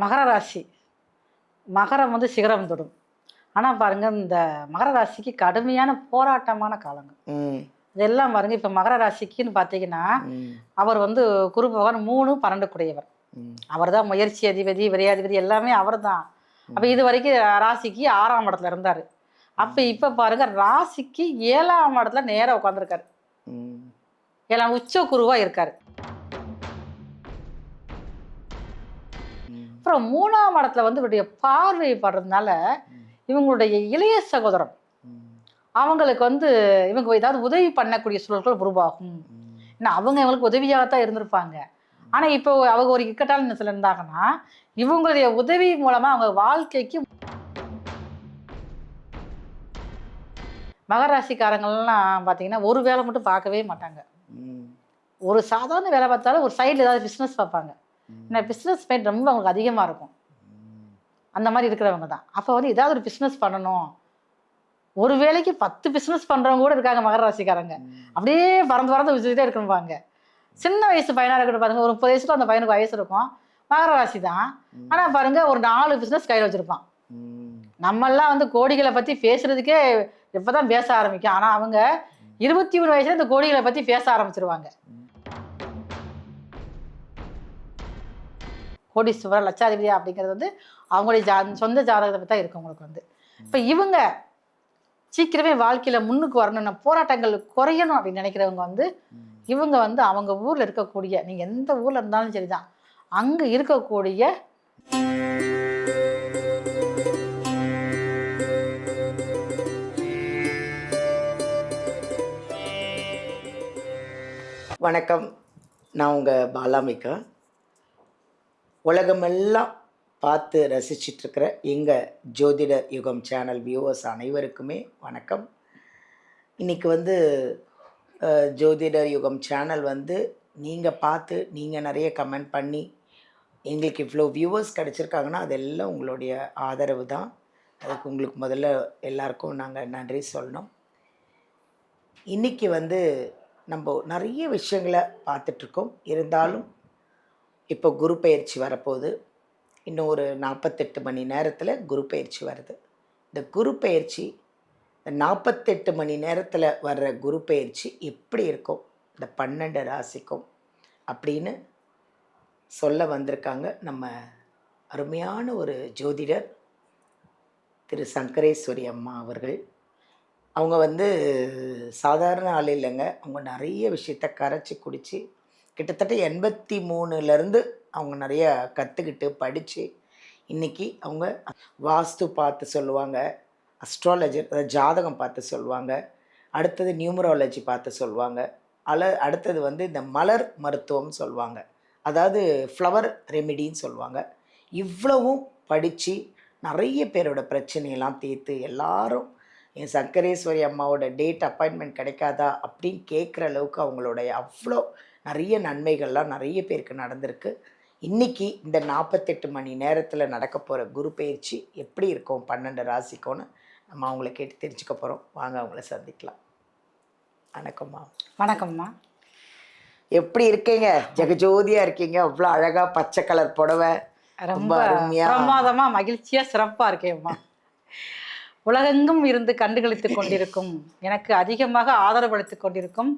மகர ராசி. மகரம் வந்து சிகரம் தொடும். ஆனால் பாருங்க, இந்த மகர ராசிக்கு கடுமையான போராட்டமான காலங்கள் இதெல்லாம் பாருங்க. இப்போ மகர ராசிக்குன்னு பார்த்தீங்கன்னா, அவர் வந்து குரு பகவான் 3, 12 கூடையவர். அவர் தான் முயற்சி அதிபதி, விரையாதிபதி, எல்லாமே அவர் தான். அப்போ இது வரைக்கும் ராசிக்கு 6ஆம் இடத்துல இருந்தார். அப்போ இப்போ பாருங்க, ராசிக்கு 7ஆம் இடத்துல நேராக உட்காந்துருக்காரு. 7ஆம் உச்ச குருவாக இருக்காரு. அப்புறம் 3ஆம் இடத்துல வந்து இவருடைய பார்வை படுறதுனால இவங்களுடைய இளைய சகோதரன் அவங்களுக்கு வந்து இவங்க ஏதாவது உதவி பண்ணக்கூடிய சூழல்கள் உருவாகும். ஏன்னா அவங்க இவங்களுக்கு உதவியாகத்தான் இருந்திருப்பாங்க. ஆனால் இப்போ அவங்க ஒரு இக்கட்டான நிலையில் இருந்தாங்கன்னா இவங்களுடைய உதவி மூலமா அவங்க வாழ்க்கைக்கு மகர ராசிக்காரங்கள்லாம் பார்த்தீங்கன்னா ஒரு வேலை மட்டும் பார்க்கவே மாட்டாங்க. ஒரு சாதாரண வேலை பார்த்தாலும் ஒரு சைடில் ஏதாவது பிஸ்னஸ் பார்ப்பாங்க. ஏன்னா பிஸ்னஸ் மைண்ட் ரொம்ப அவங்களுக்கு அதிகமாக இருக்கும். அந்த மாதிரி இருக்கிறவங்க தான். அப்போ வந்து ஏதாவது ஒரு பிஸ்னஸ் பண்ணணும். ஒரு வேலைக்கு 10 பிஸ்னஸ் பண்ணுறவங்க கூட இருக்காங்க மகர ராசிக்காரங்க. அப்படியே பறந்து பறந்து வச்சுக்கிட்டே இருக்கணும்பாங்க. சின்ன வயசு பையனாக இருக்கட்டும் பாருங்க, ஒரு 30 வயசுல அந்த பையனுக்கு வயசு இருக்கும். மகர ராசி தான். ஆனால் பாருங்க, ஒரு 4 பிஸ்னஸ் கையில் வச்சுருப்பான். நம்மெல்லாம் வந்து கோடிகளை பற்றி பேசுறதுக்கே இப்போதான் பேச ஆரம்பிக்கும். ஆனால் அவங்க 23 வயசுல இந்த கோடிகளை பற்றி பேச ஆரம்பிச்சிருவாங்க. கோடீஸ்வரர், லட்சாதிபதி அப்படிங்கிறது வந்து அவங்களுடைய சொந்த ஜாதகத்தை பற்றி தான் இருக்கும் உங்களுக்கு வந்து. இப்போ இவங்க சீக்கிரமே வாழ்க்கையில் முன்னுக்கு வரணும்னா போராட்டங்கள் குறையணும் அப்படின்னு நினைக்கிறவங்க வந்து இவங்க வந்து அவங்க ஊரில் இருக்கக்கூடிய, நீங்கள் எந்த ஊரில் இருந்தாலும் சரிதான், அங்கே இருக்கக்கூடிய வணக்கம். நான் உங்கள் பாலாமிகா. உலகமெல்லாம் பார்த்து ரசிச்சிட்ருக்கிற எங்கள் ஜோதிட யுகம் சேனல் வியூவர்ஸ் அனைவருக்குமே வணக்கம். இன்றைக்கி வந்து ஜோதிட யுகம் சேனல் வந்து நீங்கள் பார்த்து நீங்கள் நிறைய கமெண்ட் பண்ணி எங்களுக்கு இவ்வளோ வியூவர்ஸ் கிடச்சிருக்காங்கன்னா அதெல்லாம் உங்களுடைய ஆதரவு தான். அதுக்கு உங்களுக்கு முதல்ல எல்லாருக்கும் நாங்கள் நன்றி சொல்லணும். இன்றைக்கி வந்து நம்ம நிறைய விஷயங்களை பார்த்துட்ருக்கோம். இருந்தாலும் இப்போ குரு பயிற்சி வரப்போகுது. இன்னும் ஒரு 48 மணி நேரத்தில் குரு பயிற்சி வருது. இந்த குரு பயிற்சி, இந்த 48 மணி நேரத்தில் வர்ற குரு பயிற்சி எப்படி இருக்கும் இந்த 12 ராசிக்கும் அப்படின்னு சொல்ல வந்திருக்காங்க நம்ம அருமையான ஒரு ஜோதிடர் திரு சங்கரேஸ்வரி அம்மா அவர்கள். அவங்க வந்து சாதாரண ஆள் இல்லைங்க. அவங்க நிறைய விஷயத்தை கரைச்சி குடித்து கிட்டத்தட்ட 83லேருந்து அவங்க நிறைய கற்றுக்கிட்டு படித்து இன்றைக்கி அவங்க வாஸ்து பார்த்து சொல்லுவாங்க, அஸ்ட்ராலஜர் ஜாதகம் பார்த்து சொல்லுவாங்க, அடுத்தது நியூமராலஜி பார்த்து சொல்லுவாங்க, அடுத்தது வந்து இந்த மலர் மருத்துவம் சொல்லுவாங்க, அதாவது ஃப்ளவர் ரெமிடின்னு சொல்லுவாங்க. இவ்வளவும் படித்து நிறைய பேரோட பிரச்சனையெல்லாம் தீர்த்து எல்லாரும் என் சங்கரேஸ்வரி அம்மாவோட டேட் அப்பாயின்மெண்ட் கிடைக்காதா அப்படின்னு கேட்குற அளவுக்கு அவங்களுடைய அவ்வளோ நிறைய நன்மைகள்லாம் நிறைய பேருக்கு நடந்திருக்கு. இன்றைக்கி இந்த 48 மணி நேரத்தில் நடக்க போகிற குரு பயிற்சி எப்படி இருக்கும் 12 ராசிக்கும்னு நம்ம அவங்கள கேட்டு தெரிஞ்சுக்க போகிறோம். வாங்க அவங்கள சந்திக்கலாம். வணக்கம்மா. வணக்கம்மா. எப்படி இருக்கீங்க? ஜெகஜோதியாக இருக்கீங்க. அவ்வளோ அழகாக பச்சை கலர் புடவை, ரொம்ப அருமையாக பிரமாதமாக மகிழ்ச்சியாக சிறப்பாக இருக்கேம்மா. உலகெங்கும் இருந்து கண்டுகளித்து கொண்டிருக்கும், எனக்கு அதிகமாக ஆதரவளித்து கொண்டிருக்கும்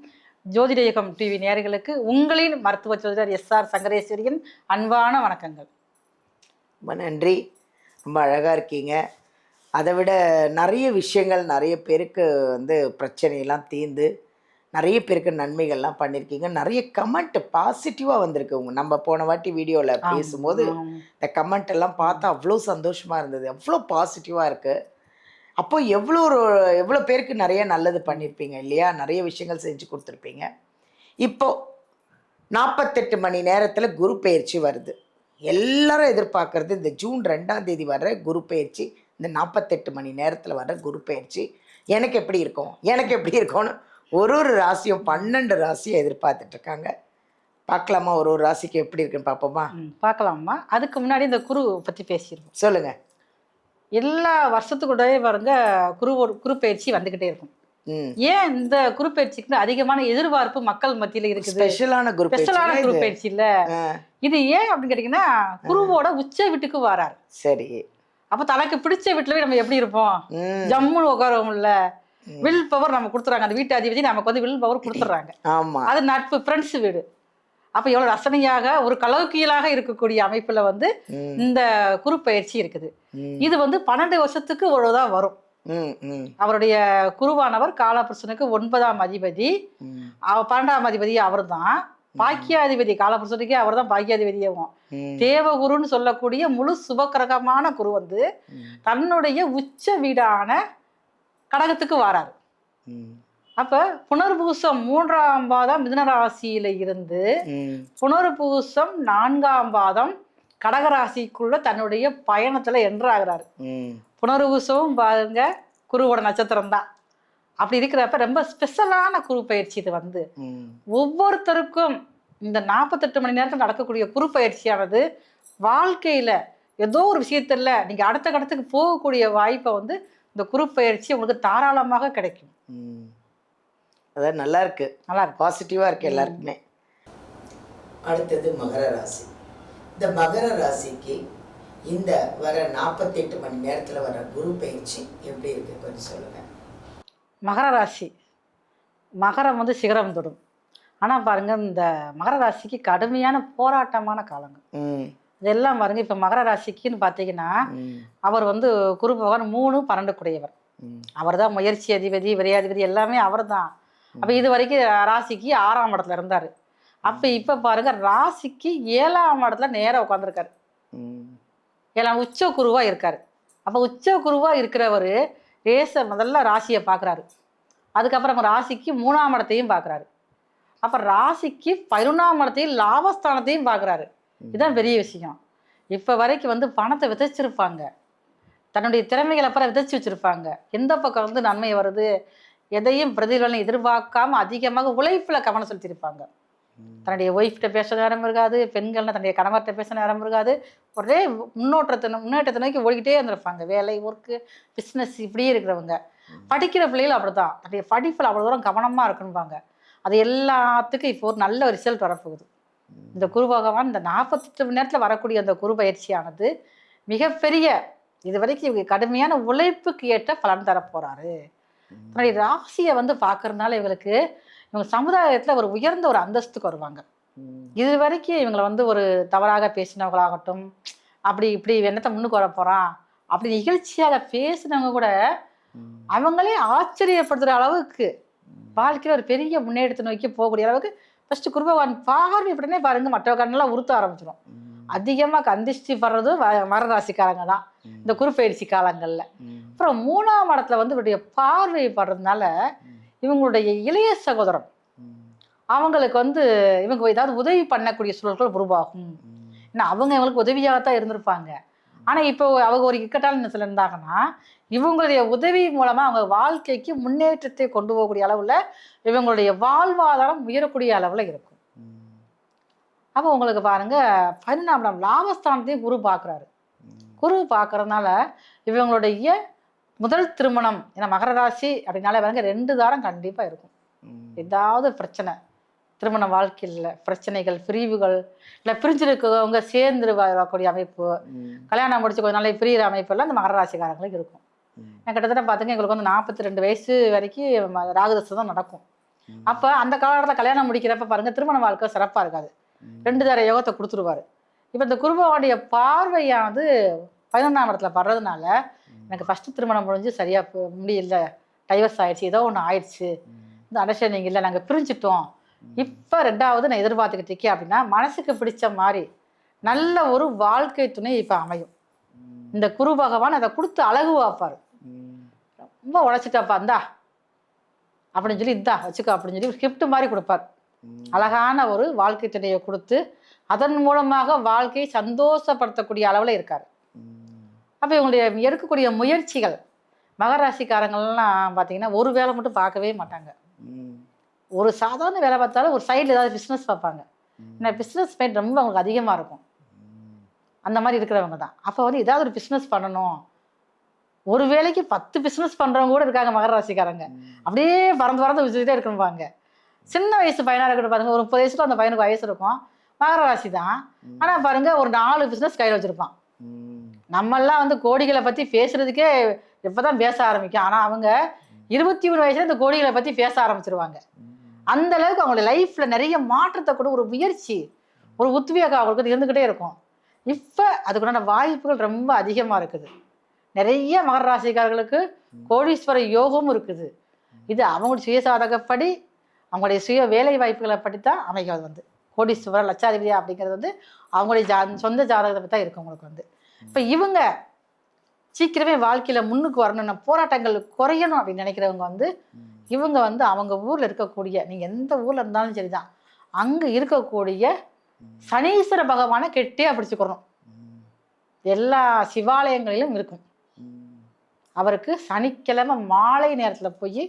ஜோதிட யுகம் டிவி நேயர்களுக்கு உங்களின் மருத்துவ ஜோதிடர் SR சங்கரேஸ்வரியின் அன்பான வணக்கங்கள். ரொம்ப நன்றி. ரொம்ப அழகாக இருக்கீங்க. அதை விட நிறைய விஷயங்கள் நிறைய பேருக்கு வந்து பிரச்சனையெல்லாம் தீர்ந்து நிறைய பேருக்கு நன்மைகள்லாம் பண்ணியிருக்கீங்க. நிறைய கமெண்ட் பாசிட்டிவாக வந்திருக்கு. நம்ம போன வாட்டி வீடியோவில் பேசும்போது இந்த கமெண்ட் எல்லாம் பார்த்தா அவ்வளோ சந்தோஷமாக இருந்தது. அவ்வளோ பாசிட்டிவாக இருக்குது. அப்போ எவ்வளோ பேருக்கு நிறைய நல்லது பண்ணியிருப்பீங்க இல்லையா? நிறைய விஷயங்கள் செஞ்சு கொடுத்துருப்பீங்க. இப்போது 48 மணி நேரத்தில் குரு பயிற்சி வருது. எல்லாரும் எதிர்பார்க்குறது இந்த ஜூன் 2ஆம் தேதி வர்ற குரு பயிற்சி, இந்த 48 மணி நேரத்தில் வர்ற குரு பயிற்சி எனக்கு எப்படி இருக்கும்னு ஒரு ராசியும் 12 ராசியும் எதிர்பார்த்துட்ருக்காங்க. பார்க்கலாமா? ஒரு ராசிக்கு எப்படி இருக்குன்னு பார்ப்போமா? பார்க்கலாமா. அதுக்கு முன்னாடி இந்த குரு பற்றி பேசிடுவோம். சொல்லுங்கள். எல்லா வருஷத்துக்குள்ளே பாருங்க குரு பயிற்சி வந்துக்கிட்டே இருக்கும். ஏன் இந்த குரு பயிற்சிக்கு அதிகமான எதிர்பார்ப்பு மக்கள் மத்தியில இருக்குது? ஸ்பெஷலான குரு பயிற்சி இல்ல இது. ஏன் அப்படின்னு கேட்டீங்கன்னா, குருவோட உச்ச வீட்டுக்கு வராரு. சரி. அப்ப தனக்கு பிடிச்ச வீட்டுல நம்ம எப்படி இருப்போம்? ஜம்முன்னு உட்காரவும்ல. வில் பவர் நம்ம கொடுத்துறாங்க. அந்த வீட்டு அதிபதி நமக்கு வந்து வில் பவர் கொடுத்துறாங்க. அது நட்பு, ஃப்ரெண்ட்ஸ் வீடு. அப்ப எவ்வளவு ரசனையாக ஒரு கலவுக்கியலாக இருக்கக்கூடிய அமைப்புல வந்து இந்த குரு பயிற்சி இருக்குது. இது வந்து 12 வருஷத்துக்கு ஒருதான் வரும். அவருடைய குருவானவர் காலபுருஷனுக்கு 9ஆம் அதிபதி, 12ஆம் அதிபதி அவர் தான். பாக்கியாதிபதி காலபுருஷனுக்கே அவர் தான் பாக்கியாதிபதியாகும். தேவகுருன்னு சொல்லக்கூடிய முழு சுபக்கிரகமான குரு வந்து தன்னுடைய உச்ச வீடான கடகத்துக்கு வராரு. அப்ப புனர்பூசம் 3ஆம் பாதம் மிதுன ராசியில இருந்து புனர்பூசம் 4ஆம் பாதம் கடகராசிக்குள்ள தன்னுடைய பயணத்துல என்ட்ராகிறாரு. புனர்பூசமும் பாருங்க குருவோட நட்சத்திரம் தான். அப்படி இருக்கிறப்ப ரொம்ப ஸ்பெஷலான குரு பயிற்சி இது வந்து ஒவ்வொருத்தருக்கும் இந்த 48 மணி நேரத்தில் நடக்கக்கூடிய குரு பயிற்சியானது வாழ்க்கையில ஏதோ ஒரு விஷயத்துல நீங்க அடுத்த கட்டத்துக்கு போகக்கூடிய வாய்ப்பை வந்து இந்த குரு பயிற்சி உங்களுக்கு தாராளமாக கிடைக்கும். அதாவது நல்லா இருக்கு, நல்லா இருக்கு, பாசிட்டிவா இருக்கு எல்லாருக்குமே. அடுத்தது மகர ராசி. இந்த மகர ராசிக்கு இந்த வர 48 மணி நேரத்தில் வர குரு பயிற்சி எப்படி இருக்கு கொஞ்சம் சொல்லுங்க. மகர ராசி, மகரம் வந்து சிகரம் தொடும். ஆனால் பாருங்க இந்த மகர ராசிக்கு கடுமையான போராட்டமான காலங்கள் இதெல்லாம் பாருங்க. இப்போ மகர ராசிக்குன்னு பார்த்தீங்கன்னா அவர் வந்து குரு பகவான் 3, 12 கூடையவர். அவர் தான் முயற்சி அதிபதி, விரையாதிபதி, எல்லாமே அவர் தான். அப்போ இது வரைக்கும் ராசிக்கு 6ஆம் இடத்துல இருந்தார். அப்போ இப்போ பாருங்க ராசிக்கு 7ஆம் இடத்துல நேராக உட்காந்துருக்காரு. 7ஆம் உச்ச குருவா இருக்காரு. அப்போ உச்ச குருவா இருக்கிறவர் முதல்ல ராசியை பார்க்குறாரு. அதுக்கப்புறம் ராசிக்கு 3ஆம் இடத்தையும் பார்க்குறாரு. அப்போ ராசிக்கு 11ஆம் இடத்தையும் லாபஸ்தானத்தையும் பார்க்குறாரு. இதுதான் பெரிய விஷயம். இப்போ வரைக்கும் வந்து பணத்தை விதைச்சிருப்பாங்க, தன்னுடைய திறமைகளை அப்புறம் விதைச்சி வச்சிருப்பாங்க. எந்த பக்கம் வந்து நன்மை வருது, எதையும் பிரதிபலனை எதிர்பார்க்காம அதிகமாக உழைப்புல கவனம் செலுத்தியிருப்பாங்க. தன்னுடைய ஒய்ஃப்கிட்ட பேச நேரம் இருக்காது, பெண்கள்னா தன்னுடைய கணவர்கிட்ட பேச நேரம் இருக்காது. ஒரே முன்னேற்றத்தை நோக்கி ஓடிக்கிட்டே இருந்திருப்பாங்க. வேலை, ஒர்க்கு, பிஸ்னஸ் இப்படியே இருக்கிறவங்க. படிக்கிற பிள்ளைகள் அப்படிதான், தன்னுடைய படிப்பில் அவ்வளோ தூரம் கவனமாக இருக்கணும்பாங்க. அது எல்லாத்துக்கும் இப்போ ஒரு நல்ல ரிசல்ட் வரப்போகுது. இந்த குரு பகவான் இந்த 48 மணி நேரத்தில் வரக்கூடிய அந்த குரு பயிற்சியானது மிகப்பெரிய இது வரைக்கும் இவங்க கடுமையான உழைப்புக்கு ஏற்ற பலன் தரப்போறாரு. தன்னுடைய ராசியை வந்து பார்க்கறதுனால இவங்க சமுதாயத்துல ஒரு உயர்ந்த ஒரு அந்தஸ்துக்கு வருவாங்க. இது வரைக்கும் இவங்களை வந்து ஒரு தவறாக பேசினவங்களாகட்டும், அப்படி இப்படி என்னத்தை முன்னுக்கு வர போறான் அப்படி நிகழ்ச்சியாக பேசினவங்க கூட அவங்களே ஆச்சரியப்படுத்துற அளவுக்கு வாழ்க்கையில ஒரு பெரிய முன்னேற்றத்தை நோக்கி போகக்கூடிய அளவுக்கு ஃபர்ஸ்ட் குரு பகவான் பார்வை இப்படினே பாருங்க மற்ற கண்ணெல்லாம் உறுத்த ஆரம்பிச்சிடும். அதிகமாக கந்திஷ்டி படுறது மரராசிக்காரங்க தான் இந்த குரு பயிற்சி காலங்கள்ல. அப்புறம் 3ஆம் இடத்துல வந்து இவருடைய பார்வை படுறதுனால இவங்களுடைய இளைய சகோதரன் அவங்களுக்கு வந்து இவங்க ஏதாவது உதவி பண்ணக்கூடிய சூழல்கள் உருவாகும். ஏன்னா அவங்க இவங்களுக்கு உதவியாகத்தான் இருந்திருப்பாங்க. ஆனா இப்போ அவங்க ஒரு இக்கட்டான நிலையில இருந்தாங்கன்னா இவங்களுடைய உதவி மூலமா அவங்க வாழ்க்கைக்கு முன்னேற்றத்தை கொண்டு போகக்கூடிய அளவுல இவங்களுடைய வாழ்வாதாரம் உயரக்கூடிய அளவுல இருக்கும். அப்போ உங்களுக்கு பாருங்க 12ஆம் இடம் லாபஸ்தானத்தையும் குரு பார்க்குறாரு. குரு பார்க்கறதுனால இவங்களுடைய முதல் திருமணம், ஏன்னா மகர ராசி அப்படின்னாலே பாருங்க 2 தாரம் கண்டிப்பா இருக்கும். ஏதாவது பிரச்சனை திருமண வாழ்க்கையில் பிரச்சனைகள், பிரிவுகள், இல்லை பிரிஞ்சிருக்கவங்க சேர்ந்து வரக்கூடிய அமைப்பு, கல்யாணம் முடிச்சு கொஞ்ச நாளைக்கு பிரிகிற அமைப்பு எல்லாம் இந்த மகர ராசிக்காரங்களுக்கு இருக்கும். கிட்டத்தட்ட பார்த்துங்க எங்களுக்கு வந்து 42 வயசு வரைக்கும் ராகுதசை தான் நடக்கும். அப்போ அந்த காலத்தில் கல்யாணம் முடிக்கிறப்ப பாருங்க திருமண வாழ்க்கை சிறப்பாக இருக்காது. 2 தர யோகத்தை கொடுத்துருவாரு. இப்போ இந்த குருபவானுடைய பார்வையானது 11ஆம் இடத்துல படுறதுனால எனக்கு ஃபர்ஸ்ட் திருமணம் முடிஞ்சு சரியா முடியல, டைவர்ஸ் ஆயிடுச்சு, ஏதோ ஒன்று ஆயிடுச்சு, இந்த அண்டர்ஸ்டாண்டிங் இல்லை, நாங்கள் பிரிஞ்சுட்டோம், இப்போ 2வது நான் எதிர்பார்த்துக்கிட்டு இருக்கேன் அப்படின்னா மனசுக்கு பிடிச்ச மாதிரி நல்ல ஒரு வாழ்க்கை துணை இப்போ அமையும். இந்த குரு பகவான் அதை கொடுத்து அழகு பார்ப்பார். ரொம்ப உழைச்சிட்டாப்பா இந்தா அப்படின்னு சொல்லி இந்தா வச்சுக்கோ அப்படின்னு சொல்லி ஸ்கிரிப்ட் மாதிரி கொடுப்பார். அழகான ஒரு வாழ்க்கை துணையை கொடுத்து அதன் மூலமாக வாழ்க்கையை சந்தோஷப்படுத்தக்கூடிய அளவில் இருக்கார். அப்போ இவங்களுடைய எடுக்கக்கூடிய முயற்சிகள் மகர ராசிக்காரங்கள்லாம் பார்த்தீங்கன்னா ஒரு வேலை மட்டும் பார்க்கவே மாட்டாங்க. ஒரு சாதாரண வேலை பார்த்தாலும் ஒரு சைடில் ஏதாவது பிஸ்னஸ் பார்ப்பாங்க. ஏன்னா பிஸ்னஸ் மைண்ட் ரொம்ப அவங்களுக்கு அதிகமாக இருக்கும். அந்த மாதிரி இருக்கிறவங்க தான். அப்போ வந்து ஏதாவது ஒரு பிஸ்னஸ் பண்ணணும், ஒரு வேளைக்கு 10 பிஸ்னஸ் பண்ணுறவங்க கூட இருக்காங்க மகர ராசிக்காரங்க. அப்படியே பறந்து வச்சுக்கிட்டே இருக்கணும்பாங்க. சின்ன வயசு பையனாக இருக்கட்டும் பாருங்க, ஒரு 30 வயசுல அந்த பையனுக்கு வயசு இருக்கும், மகர ராசி தான். ஆனால் பாருங்க ஒரு 4 பிஸ்னஸ் கையில் வச்சுருப்பான். நம்மெல்லாம் வந்து கோடிகளை பற்றி பேசுறதுக்கே எப்போதான் பேச ஆரம்பிக்கும். ஆனால் அவங்க 23 வயசுல இந்த கோடிகளை பற்றி பேச ஆரம்பிச்சிருவாங்க. அந்த அளவுக்கு அவங்களோட லைஃப்ல நிறைய மாற்றத்தை கூட ஒரு முயற்சி, ஒரு உத்வேகம் அவங்களுக்கு இருந்துகிட்டே இருக்கும். இப்போ அதுக்குண்டான வாய்ப்புகள் ரொம்ப அதிகமாக இருக்குது. நிறைய மகர ராசிக்காரர்களுக்கு கோடீஸ்வர யோகமும் இருக்குது. இது அவங்களுடைய சுயசாதகப்படி, அவங்களுடைய சுய வேலை வாய்ப்புகளை பற்றி தான் அமைகிறது. வந்து கோடீஸ்வர லட்சாதிபதியா அப்படிங்கிறது வந்து அவங்களுடைய சொந்த ஜாதகத்தை பற்றி தான் இருக்கும் அவங்களுக்கு வந்து. இப்போ இவங்க சீக்கிரமே வாழ்க்கையில முன்னுக்கு வரணும்னா, போராட்டங்கள் குறையணும் அப்படின்னு நினைக்கிறவங்க வந்து இவங்க வந்து அவங்க ஊர்ல இருக்கக்கூடிய, நீங்க எந்த ஊர்ல இருந்தாலும் சரிதான், அங்க இருக்கக்கூடிய சனீஸ்வர பகவானை கெட்டியா பிடிச்சுக்கணும். எல்லா சிவாலயங்களிலும் இருக்கும். அவருக்கு சனிக்கிழமை மாலை நேரத்துல போய்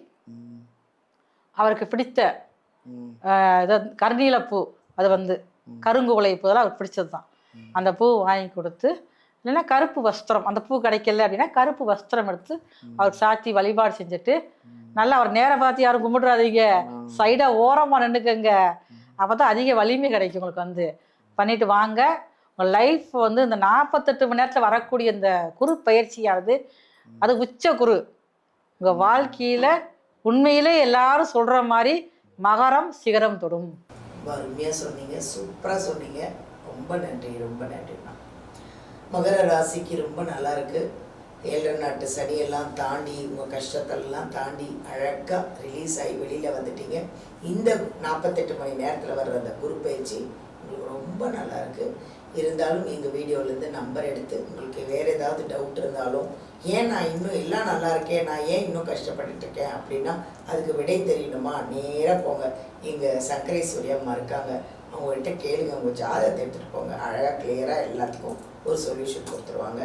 அவருக்கு பிடித்த கருநீல பூ, அது வந்து கருங்குவளை பூ, அதெல்லாம் அவருக்கு பிடிச்சது தான். அந்த பூ வாங்கி கொடுத்து, இல்லைன்னா கருப்பு வஸ்திரம், அந்த பூ கிடைக்கல அப்படின்னா கருப்பு வஸ்திரம் எடுத்து அவருக்கு சாத்தி வழிபாடு செஞ்சுட்டு, நல்லா அவர் நேரம் பார்த்து யாரும் கும்பிட்றாதீங்க, சைடா ஓரமா நின்றுக்கங்க. அப்பதான் அதிக வலிமை கிடைக்கும் உங்களுக்கு வந்து. பண்ணிட்டு வாங்க. உங்கள் லைஃப் வந்து இந்த 48 மணி நேரத்தில் வரக்கூடிய இந்த குரு பயிற்சியானது, அது உச்ச குரு. உங்கள் வாழ்க்கையில் உண்மையிலே எல்லாரும் சொல்கிற மாதிரி மகரம் சிகரம் தொடும். ரொம்ப அருமையாக சொன்னீங்க, சூப்பராக சொன்னீங்க. ரொம்ப நன்றி, ரொம்ப நன்றிண்ணா. மகர ராசிக்கு ரொம்ப நல்லா இருக்கு. 7 நாட்டு சனியெல்லாம் தாண்டி, உங்கள் கஷ்டத்தெல்லாம் தாண்டி அழகாக ரிலீஸ் ஆகி வெளியில் வந்துட்டீங்க. இந்த 48 மணி நேரத்தில் வர்ற அந்த குரு பயிற்சி உங்களுக்கு ரொம்ப நல்லா இருக்குது. இருந்தாலும் எங்கள் வீடியோலேருந்து நம்பர் எடுத்து உங்களுக்கு வேறு ஏதாவது டவுட் இருந்தாலும், ஏன் நான் இன்னும் எல்லாம் நல்லா இருக்கேன், நான் ஏன் இன்னும் கஷ்டப்பட்டுருக்கேன் அப்படின்னா அதுக்கு விடை தெரியணுமா, நேராக போங்க. எங்கள் சங்கரேஸ்வரி அம்மா இருக்காங்க, அவங்கள்ட்ட கேளுங்க. உங்கள் ஜாதகத்தை எடுத்துகிட்டு போங்க. அழகாக கிளியராக எல்லாத்துக்கும் ஒரு சொல்யூஷன் கொடுத்துருவாங்க.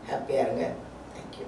ஹாப்பியாக இருங்க. தேங்க்யூ.